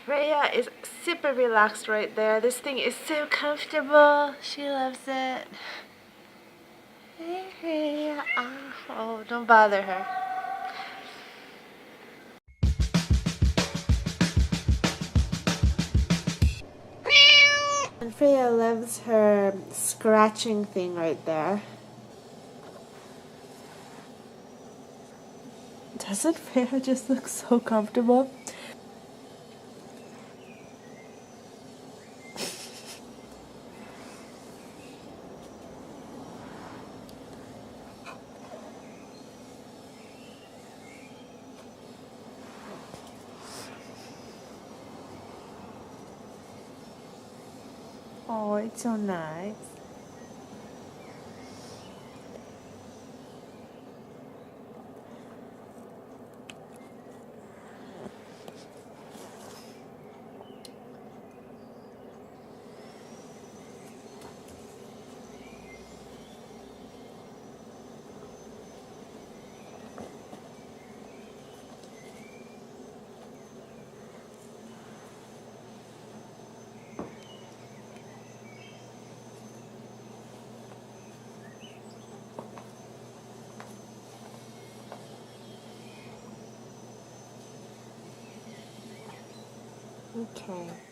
Freya is super relaxed right there. This thing is so comfortable. She loves it. Hey, Freya. Oh, don't bother her. And Freya loves her scratching thing right there. Doesn't Freya just look so comfortable? Oh, it's so nice. Okay.